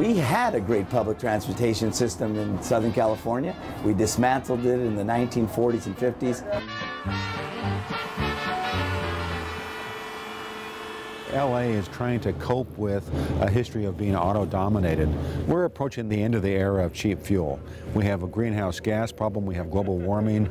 We had a great public transportation system in Southern California. We dismantled it in the 1940s and 50s. LA is trying to cope with a history of being auto-dominated. We're approaching the end of the era of cheap fuel. We have a greenhouse gas problem, we have global warming,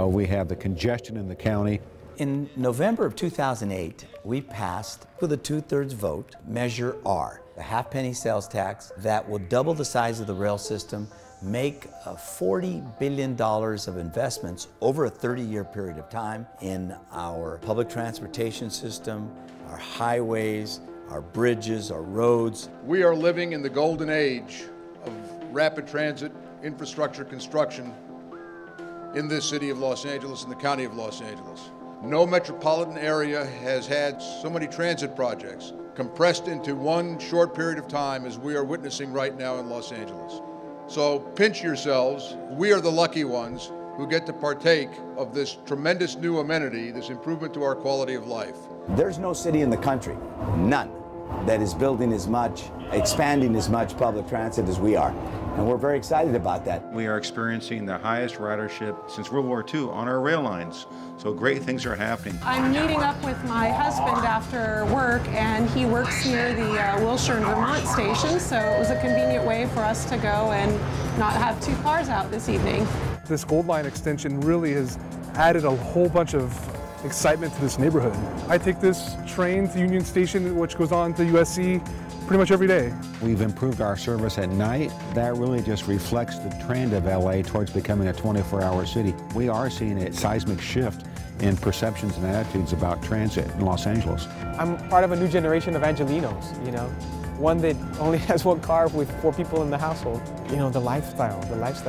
we have the congestion in the county. In November of 2008, we passed, with a 2/3 vote, Measure R, a half-penny sales tax that will double the size of the rail system, make $40 billion of investments over a 30-year period of time in our public transportation system, our highways, our bridges, our roads. We are living in the golden age of rapid transit infrastructure construction in this city of Los Angeles and the county of Los Angeles. No metropolitan area has had so many transit projects compressed into one short period of time as we are witnessing right now in Los Angeles. So pinch yourselves. We are the lucky ones who get to partake of this tremendous new amenity, this improvement to our quality of life. There's no city in the country, none, that is building as much, expanding as much public transit as we are. And we're very excited about that. We are experiencing the highest ridership since World War II on our rail lines. So great things are happening. I'm meeting up with my husband after work, and he works near the Wilshire and Vermont station, so it was a convenient way for us to go and not have two cars out this evening. This Gold Line extension really has added a whole bunch of excitement to this neighborhood. I take this train to Union Station, which goes on to USC, pretty much every day. We've improved our service at night. That really just reflects the trend of LA towards becoming a 24-hour city. We are seeing a seismic shift in perceptions and attitudes about transit in Los Angeles. I'm part of a new generation of Angelenos, you know, one that only has one car with 4 people in the household. You know, the lifestyle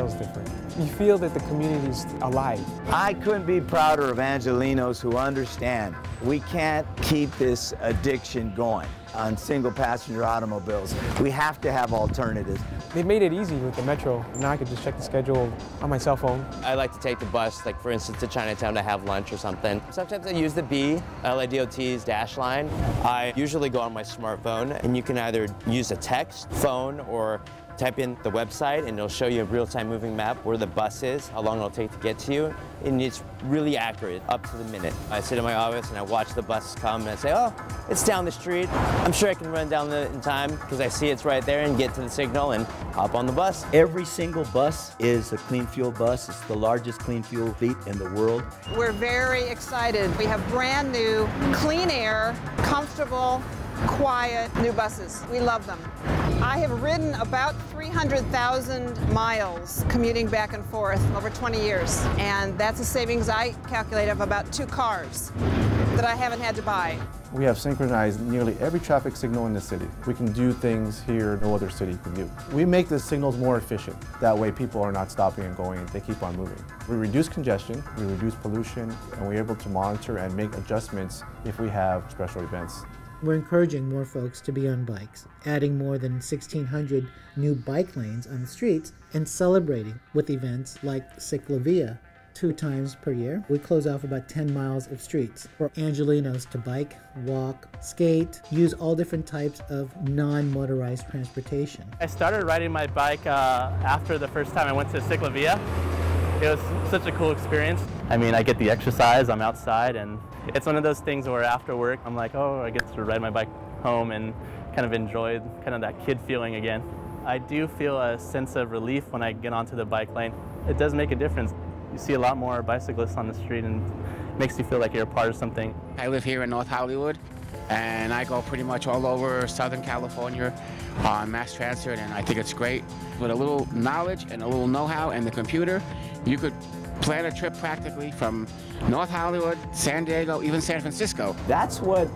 is different. You feel that the community's alive. I couldn't be prouder of Angelenos who understand we can't keep this addiction going on single-passenger automobiles. We have to have alternatives. They made it easy with the Metro. Now I could just check the schedule on my cell phone. I like to take the bus, like for instance to Chinatown to have lunch or something. Sometimes I use the B, LADOT's dash line. I usually go on my smartphone, and you can either use a text, phone, or type in the website and it'll show you a real-time moving map where the bus is, how long it'll take to get to you, and it's really accurate, up to the minute. I sit in my office and I watch the buses come and I say, oh, it's down the street. I'm sure I can run down in time because I see it's right there and get to the signal and hop on the bus. Every single bus is a clean fuel bus. It's the largest clean fuel fleet in the world. We're very excited. We have brand new, clean air, comfortable, quiet new buses. We love them. I have ridden about 300,000 miles commuting back and forth over 20 years, and that's a savings I calculate of about 2 cars that I haven't had to buy. We have synchronized nearly every traffic signal in the city. We can do things here no other city can do. We make the signals more efficient. That way people are not stopping and going, they keep on moving. We reduce congestion, we reduce pollution, and we're able to monitor and make adjustments if we have special events. We're encouraging more folks to be on bikes, adding more than 1,600 new bike lanes on the streets, and celebrating with events like Ciclavia. 2 times per year, we close off about 10 miles of streets for Angelenos to bike, walk, skate, use all different types of non-motorized transportation. I started riding my bike after the first time I went to Ciclavia. It was such a cool experience. I mean, I get the exercise, I'm outside, and it's one of those things where after work, I'm like, oh, I get to ride my bike home and kind of enjoy kind of that kid feeling again. I do feel a sense of relief when I get onto the bike lane. It does make a difference. You see a lot more bicyclists on the street and it makes you feel like you're a part of something. I live here in North Hollywood, and I go pretty much all over Southern California on mass transit, and I think it's great. With a little knowledge and a little know-how and the computer, you could plan a trip practically from North Hollywood, San Diego, even San Francisco. That's what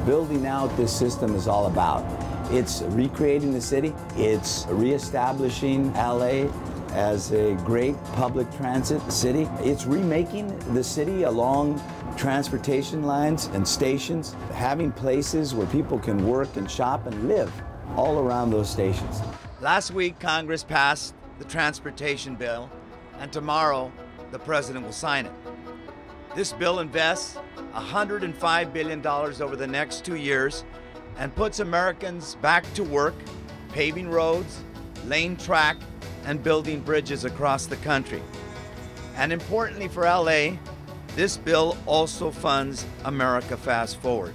building out this system is all about. It's recreating the city. It's reestablishing LA as a great public transit city. It's remaking the city along transportation lines and stations, having places where people can work and shop and live all around those stations. Last week, Congress passed the transportation bill, and tomorrow, the president will sign it. This bill invests $105 billion over the next 2 years and puts Americans back to work paving roads, laying track, and building bridges across the country. And importantly for LA, this bill also funds America Fast Forward.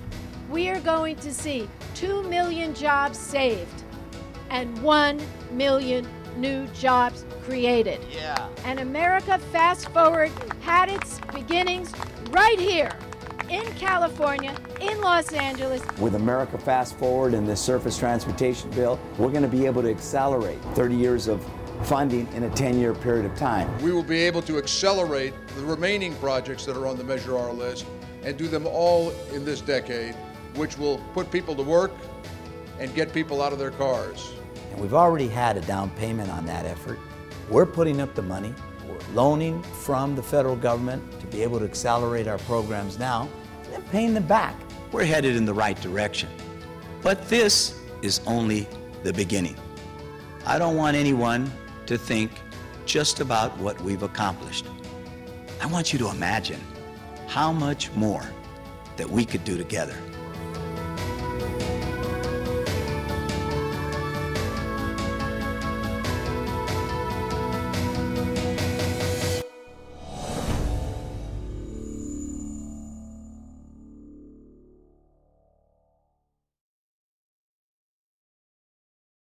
We are going to see 2 million jobs saved and 1 million new jobs created. Yeah. And America Fast Forward had its beginnings right here in California, in Los Angeles. With America Fast Forward and this surface transportation bill, we're going to be able to accelerate 30 years of funding in a 10-year period of time. We will be able to accelerate the remaining projects that are on the Measure R list and do them all in this decade, which will put people to work and get people out of their cars. And we've already had a down payment on that effort. We're putting up the money. We're loaning from the federal government to be able to accelerate our programs now and then paying them back. We're headed in the right direction. But this is only the beginning. I don't want anyone to think just about what we've accomplished. I want you to imagine how much more that we could do together.